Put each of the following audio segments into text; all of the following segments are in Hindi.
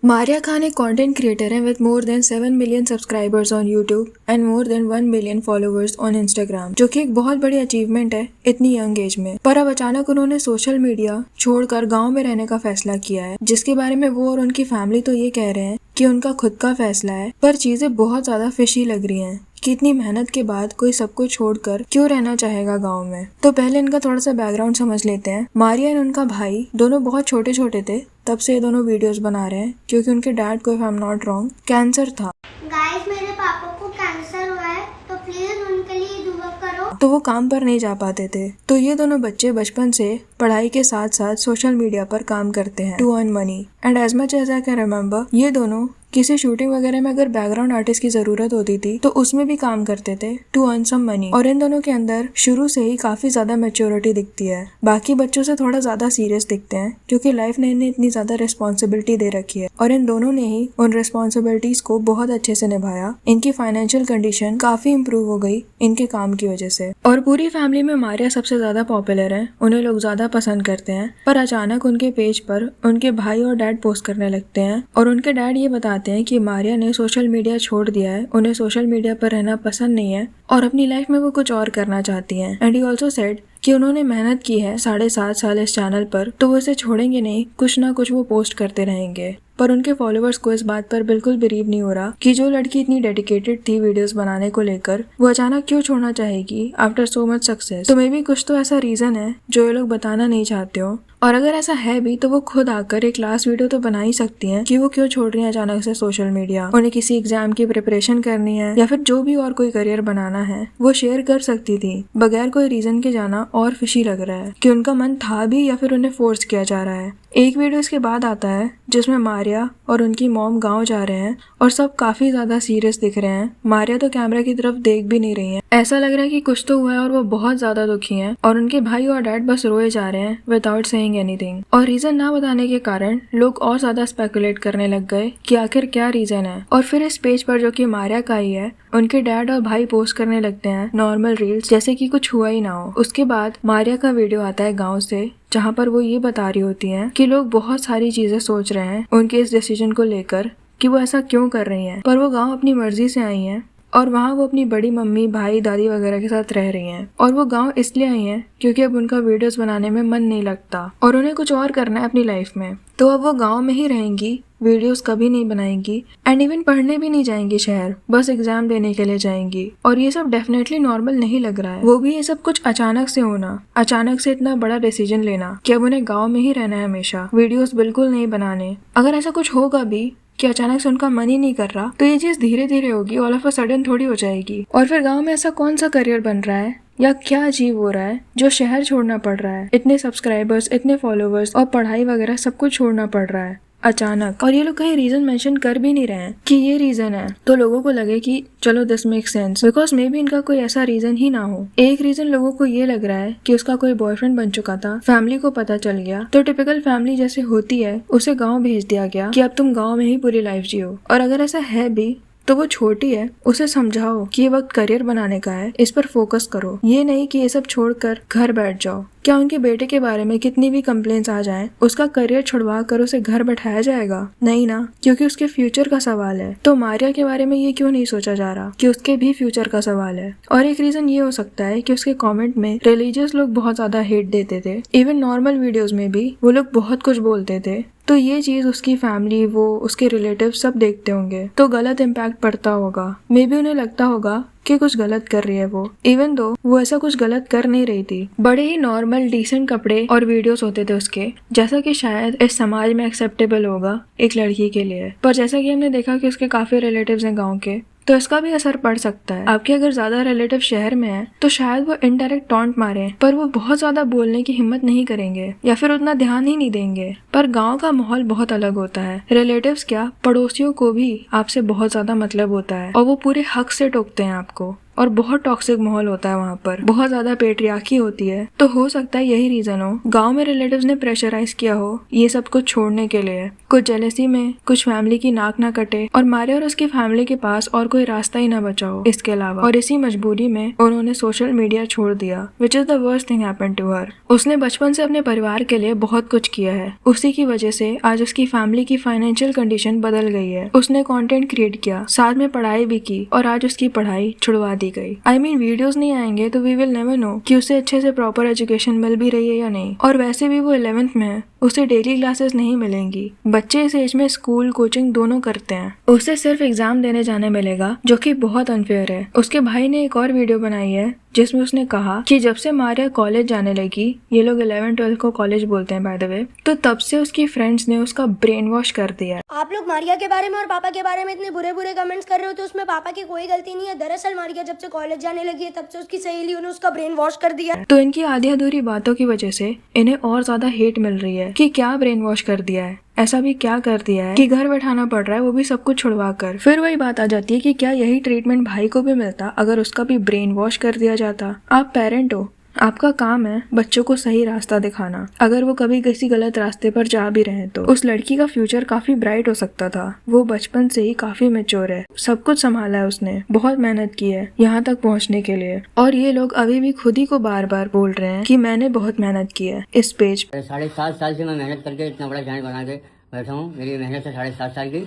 मारिया खान एक कंटेंट क्रिएटर है with more than 7 million subscribers on YouTube and more than 1 million followers on Instagram, जो कि एक बहुत बड़ी अचीवमेंट है इतनी यंग एज में। पर अब अचानक उन्होंने सोशल मीडिया छोड़कर गांव में रहने का फैसला किया है, जिसके बारे में वो और उनकी फैमिली तो ये कह रहे हैं कि उनका खुद का फैसला है, पर चीजें बहुत ज्यादा फिशी लग रही हैं कि इतनी मेहनत के बाद कोई सब कुछ छोड़कर क्यों रहना चाहेगा गांव में। तो पहले इनका थोड़ा सा बैकग्राउंड समझ लेते हैं। मारिया और उनका भाई दोनों बहुत छोटे छोटे थे तब से ये दोनों वीडियोस बना रहे हैं, क्योंकि उनके डैड को, if I am not wrong, cancer था। गाइस, मेरे पापा को कैंसर हुआ है, तो प्लीज उनके लिए दुआ करो। तो वो काम पर नहीं जा पाते थे, तो ये दोनों बच्चे बचपन से पढ़ाई के साथ साथ सोशल मीडिया पर काम करते हैं to earn money. And as much as I can remember, ये दोनों किसी शूटिंग वगैरह में अगर बैकग्राउंड आर्टिस्ट की जरूरत होती थी तो उसमें भी काम करते थे टू अर्न सम मनी। और इन दोनों के अंदर शुरू से ही काफी ज्यादा मैच्योरिटी दिखती है, बाकी बच्चों से थोड़ा ज्यादा सीरियस दिखते हैं, क्योंकि लाइफ ने इन्हें इतनी ज्यादा रिस्पॉन्सिबिलिटी दे रखी है और इन दोनों ने ही उन रिस्पॉन्सिबिलिटीज को बहुत अच्छे से निभाया। इनकी फाइनेंशियल कंडीशन काफी इम्प्रूव हो गई इनके काम की वजह से। और पूरी फैमिली में मारिया सबसे ज्यादा पॉपुलर है, उन्हें लोग ज्यादा पसंद करते हैं। पर अचानक उनके पेज पर उनके भाई और डैड पोस्ट करने लगते हैं और उनके डैड ये बताते हैं कि मारिया ने सोशल मीडिया छोड़ दिया है, उन्हें सोशल मीडिया पर रहना पसंद नहीं है और अपनी लाइफ में वो कुछ और करना चाहती हैं। एंड ही ऑल्सो सेड कि उन्होंने मेहनत की है 7.5 साल इस चैनल पर, तो वो इसे छोड़ेंगे नहीं, कुछ ना कुछ वो पोस्ट करते रहेंगे। पर उनके फॉलोअर्स को इस बात पर बिल्कुल बिलीव नहीं हो रहा कि जो लड़की इतनी डेडिकेटेड थी वीडियोस बनाने को लेकर, वो अचानक क्यों छोड़ना चाहेगी आफ्टर सो मच सक्सेस। तो मे बी कुछ तो ऐसा रीजन है जो ये लोग बताना नहीं चाहते हो, और अगर ऐसा है भी तो वो खुद आकर एक लास्ट वीडियो तो बना ही सकती हैं कि वो क्यों छोड़ रही हैं अचानक से सोशल मीडिया। उन्हें किसी एग्जाम की प्रिपरेशन करनी है या फिर जो भी और कोई करियर बनाना है वो शेयर कर सकती थी बगैर कोई रीजन के। जाना और फिशी लग रहा है कि उनका मन था भी या फिर उन्हें फोर्स किया जा रहा है। एक वीडियो इसके बाद आता है जिसमें मारिया और उनकी मॉम गांव जा रहे हैं और सब काफी ज्यादा सीरियस दिख रहे हैं। मारिया तो कैमरा की तरफ देख भी नहीं रही है, ऐसा लग रहा है कि कुछ तो हुआ है और वो बहुत ज्यादा दुखी हैं। और उनके भाई और डैड बस रोए जा रहे हैं विदाउट सेइंग एनीथिंग। और रीजन ना बताने के कारण लोग और ज्यादा स्पेकुलेट करने लग गए कि आखिर क्या रीजन है। और फिर इस पेज पर जो कि मारिया का ही है, उनके डैड और भाई पोस्ट करने लगते हैं नॉर्मल रील्स, जैसे कि कुछ हुआ ही ना हो। उसके बाद मारिया का वीडियो आता है गाँव से, जहाँ पर वो ये बता रही होती हैं कि लोग बहुत सारी चीजें सोच रहे हैं उनके इस डिसीजन को लेकर कि वो ऐसा क्यों कर रही हैं, पर वो गांव अपनी मर्जी से आई हैं और वहाँ वो अपनी बड़ी मम्मी, भाई, दादी वगैरह के साथ रह रही हैं। और वो गांव इसलिए आई हैं क्योंकि अब उनका वीडियोस बनाने में मन नहीं लगता और उन्हें कुछ और करना है अपनी लाइफ में। तो अब वो गांव में ही रहेंगी, वीडियोस कभी नहीं बनाएंगी एंड इवन पढ़ने भी नहीं जाएंगी शहर, बस एग्जाम देने के लिए जाएंगी। और ये सब डेफिनेटली नॉर्मल नहीं लग रहा है, वो भी ये सब कुछ अचानक से होना, अचानक से इतना बड़ा डिसीजन लेना कि अब उन्हें गाँव में ही रहना है हमेशा, वीडियोस बिल्कुल नहीं बनाने। अगर ऐसा कुछ होगा भी कि अचानक से उनका मन ही नहीं कर रहा, तो ये चीज धीरे धीरे होगी, ऑल ऑफ अ सडन थोड़ी हो जाएगी। और फिर गांव में ऐसा कौन सा करियर बन रहा है या क्या अचीव हो रहा है जो शहर छोड़ना पड़ रहा है, इतने सब्सक्राइबर्स, इतने फॉलोवर्स और पढ़ाई वगैरह सब कुछ छोड़ना पड़ रहा है अचानक। और ये लोग कहीं रीजन मेंशन कर भी नहीं रहे हैं कि ये रीजन है, तो लोगों को लगे कि चलो this make sense, because may be इनका कोई ऐसा रीजन ही ना हो। एक रीजन लोगों को ये लग रहा है कि उसका कोई बॉयफ्रेंड बन चुका था, फैमिली को पता चल गया, तो टिपिकल फैमिली जैसे होती है उसे गाँव भेज दिया गया कि अब तुम गाँव में ही पूरी लाइफ जियो। और अगर ऐसा है भी तो वो छोटी है, उसे समझाओ कि ये वक्त करियर बनाने का है, इस पर फोकस करो, ये नहीं कि ये सब छोड़कर घर बैठ जाओ। क्या उनके बेटे के बारे में कितनी भी कंप्लेंट्स आ जाएं, उसका करियर छुड़वा कर उसे घर बैठाया जाएगा? नहीं ना, क्योंकि उसके फ्यूचर का सवाल है। तो मारिया के बारे में ये क्यों नहीं सोचा जा रहा कि उसके भी फ्यूचर का सवाल है? और एक रीजन ये हो सकता है कि उसके कमेंट में रिलीजियस लोग बहुत ज्यादा हेट देते थे, इवन नॉर्मल वीडियोस में भी वो लोग बहुत कुछ बोलते थे। तो ये चीज उसकी फैमिली, वो उसके रिलेटिव सब देखते होंगे, तो गलत इम्पैक्ट पड़ता होगा। मे बी उन्हें लगता होगा कि कुछ गलत कर रही है वो, इवन दो वो ऐसा कुछ गलत कर नहीं रही थी। बड़े ही नॉर्मल डिसेंट कपड़े और वीडियोस होते थे उसके, जैसा कि शायद इस समाज में एक्सेप्टेबल होगा एक लड़की के लिए। पर जैसा कि हमने देखा कि उसके काफी रिलेटिव्स हैं गाँव के, तो इसका भी असर पड़ सकता है। आपके अगर ज्यादा रिलेटिव शहर में है तो शायद वो इनडायरेक्ट टॉन्ट मारे, पर वो बहुत ज्यादा बोलने की हिम्मत नहीं करेंगे या फिर उतना ध्यान ही नहीं देंगे। पर गांव का माहौल बहुत अलग होता है, रिलेटिव्स क्या, पड़ोसियों को भी आपसे बहुत ज्यादा मतलब होता है और वो पूरे हक से टोकते हैं आपको। और बहुत टॉक्सिक माहौल होता है वहाँ पर, बहुत ज्यादा पेट्रियार्की होती है। तो हो सकता है यही रीजन हो, गाँव में रिलेटिव्स ने प्रेशराइज किया हो ये सब कुछ छोड़ने के लिए। कुछ जेलसी में कुछ फैमिली की नाक ना कटे और मारिया और उसकी फैमिली के पास और कोई रास्ता ही ना बचा हो इसके अलावा, और इसी मजबूरी में उन्होंने सोशल मीडिया छोड़ दिया, which is the worst thing happened to her. उसने बचपन से अपने परिवार के लिए बहुत कुछ किया है, उसी की वजह से आज उसकी फैमिली की फाइनेंशियल कंडीशन बदल गई है। उसने कंटेंट क्रिएट किया, साथ में पढ़ाई भी की और आज उसकी पढ़ाई छुड़वा दी गई। आई मीन वीडियोस नहीं आएंगे तो वी विल नेवर नो कि उसे अच्छे से प्रॉपर एजुकेशन मिल भी रही है या नहीं। और वैसे भी वो 11th में है, उसे डेली क्लासेस नहीं मिलेंगी। बच्चे इस एज में स्कूल कोचिंग दोनों करते हैं, उसे सिर्फ एग्जाम देने जाने मिलेगा जो कि बहुत अनफेयर है। उसके भाई ने एक और वीडियो बनाई है जिसमें उसने कहा कि जब से मारिया कॉलेज जाने लगी, ये लोग 11-12 को कॉलेज बोलते हैं बाय द वे, तो तब से उसकी फ्रेंड्स ने उसका ब्रेन वॉश कर दिया। आप लोग मारिया के बारे में और पापा के बारे में इतने बुरे बुरे कमेंट्स कर रहे हो तो उसमें पापा की कोई गलती नहीं है। दरअसल मारिया जब से कॉलेज जाने लगी है तब से उसकी सहेलियों ने उसका ब्रेन वॉश कर दिया। तो इनकी आधी अधूरी बातों की वजह से इन्हें और ज्यादा हेट मिल रही है कि क्या ब्रेन वॉश कर दिया है, ऐसा भी क्या कर दिया है कि घर बैठाना पड़ रहा है, वो भी सब कुछ छुड़वा कर। फिर वही बात आ जाती है कि क्या यही ट्रीटमेंट भाई को भी मिलता अगर उसका भी ब्रेन वॉश कर दिया जाता। आप पेरेंट हो, आपका काम है बच्चों को सही रास्ता दिखाना। अगर वो कभी किसी गलत रास्ते पर जा भी रहे तो उस लड़की का फ्यूचर काफी ब्राइट हो सकता था। वो बचपन से ही काफी मैच्योर है, सब कुछ संभाला है उसने, बहुत मेहनत की है यहाँ तक पहुँचने के लिए। और ये लोग अभी भी खुद ही को बार बार बोल रहे हैं कि मैंने बहुत मेहनत की है इस पेज। 7.5 साल से मैं मेहनत करके इतना बड़ा चैनल बना के बैठा हूँ। मेरी मेहनत है 7.5 साल की,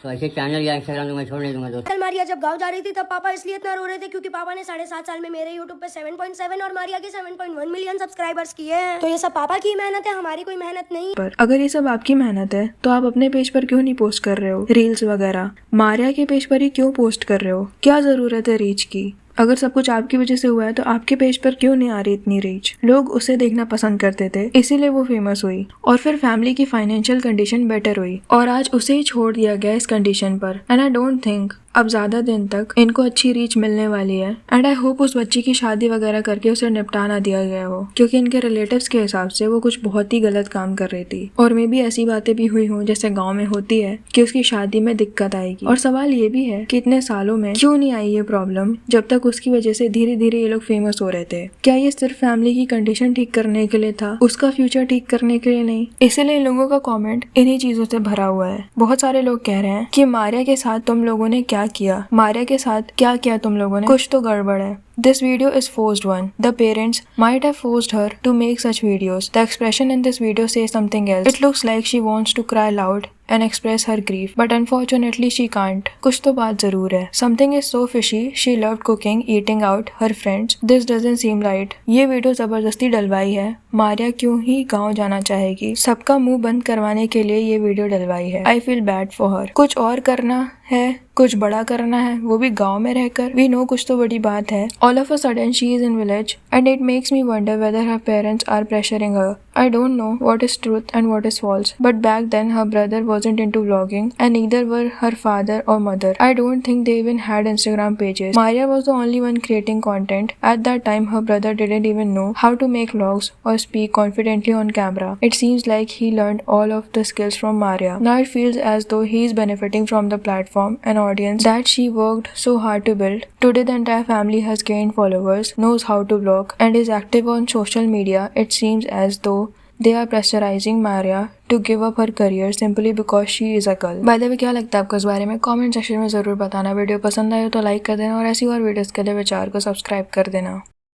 तो ऐसे चैनल या इंस्टाग्राम तो मैं छोड़ नहीं दूंगा दोस्त। कल मारिया जब गांव जा रही थी तब पापा इसलिए इतना रो रहे थे क्योंकि पापा ने 7.5 साल में मेरे यूट्यूब पे 7.7 और मारिया के 7.1 मिलियन सब्सक्राइबर्स किए हैं। तो ये सब पापा की मेहनत है, हमारी कोई मेहनत नहीं। पर अगर ये सब आपकी मेहनत है तो आप अपने पेज पर क्यों नहीं पोस्ट कर रहे हो रील्स वगैरह? मारिया के पेज पर ही क्यों पोस्ट कर रहे हो? क्या जरूरत है रीच की? अगर सब कुछ आपकी वजह से हुआ है तो आपके पेज पर क्यों नहीं आ रही इतनी रीच? लोग उसे देखना पसंद करते थे, इसीलिए वो फेमस हुई और फिर फैमिली की फाइनेंशियल कंडीशन बेटर हुई और आज उसे ही छोड़ दिया गया इस कंडीशन पर। एंड आई डोंट थिंक अब ज्यादा दिन तक इनको अच्छी रीच मिलने वाली है। एंड आई होप उस बच्ची की शादी वगैरह करके उसे निपटा ना दिया गया हो, क्योंकि इनके रिलेटिव्स के हिसाब से वो कुछ बहुत ही गलत काम कर रही थी। और मे भी ऐसी बातें भी हुई हों जैसे गाँव में होती है कि उसकी शादी में दिक्कत आएगी। और सवाल ये भी है कि इतने सालों में क्यों नहीं आई ये प्रॉब्लम जब तक उसकी वजह से धीरे धीरे ये लोग फेमस हो रहे थे? क्या ये सिर्फ फैमिली की कंडीशन ठीक करने के लिए था, उसका फ्यूचर ठीक करने के लिए नहीं? इसीलिए इन लोगों का कमेंट इन्हीं चीजों से भरा हुआ है। बहुत सारे लोग कह रहे हैं कि मारिया के साथ तुम लोगों ने क्या किया, मारिया के साथ क्या किया तुम लोगों ने, कुछ तो गड़बड़ है। This video is forced one. The parents might have forced her to make such videos. The expression in this video says something else. It looks like she wants to cry loud and express her grief, but unfortunately she can't. कुछ तो बात जरूर है. Something is so fishy. She loved cooking, eating out, her friends. This doesn't seem right. ये वीडियो जबरदस्ती डलवाई है. मारिया क्यों ही गाँव जाना चाहेगी? सबका मुंह बंद करवाने के लिए ये वीडियो डलवाई है. I feel bad for her. कुछ और करना है, कुछ बड़ा करना है, वो भी गांव में रहकर. We know कुछ तो बड़ी बात है. All of a sudden she is in village and it makes me wonder whether her parents are pressuring her. I don't know what is truth and what is false, but back then her brother wasn't into vlogging and neither were her father or mother. I don't think they even had Instagram pages. Maria was the only one creating content. At that time her brother didn't even know how to make vlogs or speak confidently on camera. It seems like he learned all of the skills from Maria. Now it feels as though he is benefiting from the platform and audience that she worked so hard to build. Today the entire family has gained followers, knows how to vlog and is active on social media. It seems as though they are pressurizing Maria to give up her career simply because she is a girl. By the way, क्या लगता है आपको इस बारे में? कमेंट सेक्शन में जरूर बताना। वीडियो पसंद आए तो लाइक कर देना और ऐसी और वीडियोस के लिए विचार को सब्सक्राइब कर देना।